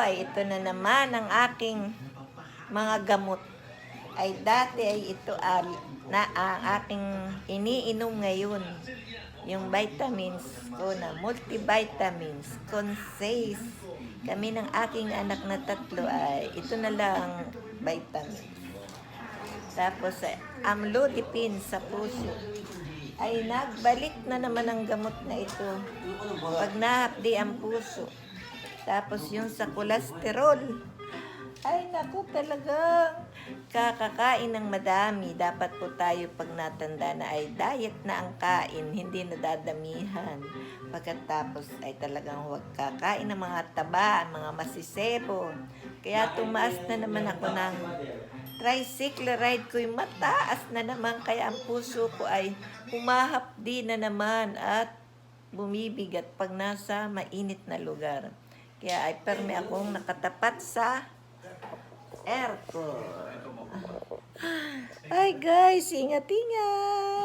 ay ito na naman ang aking mga gamot. Ay dati ay ito na ang aking iniinom ngayon. Yung vitamins ko na multivitamins, Consace. Kami ng aking anak na tatlo ay ito na lang vitamins. Tapos amlodipine sa puso. Ay nagbalik na naman ang gamot na ito. Pag nahapdi ang puso. Tapos yung sa kolesterol. Ay naku, talagang kakakain ng madami. Dapat po tayo pag natanda na ay diet na ang kain, hindi nadadamihan. Pagkatapos ay talagang huwag kakain ng mga taba, mga masisebo. Kaya tumaas na naman ako ng tricycle ride ko'y mataas na naman. Kaya ang puso ko ay humahapdi na naman at bumibigat pag nasa mainit na lugar. Kaya ay perme akong nakatapat sa aircon. Ay guys, ingat-ingat!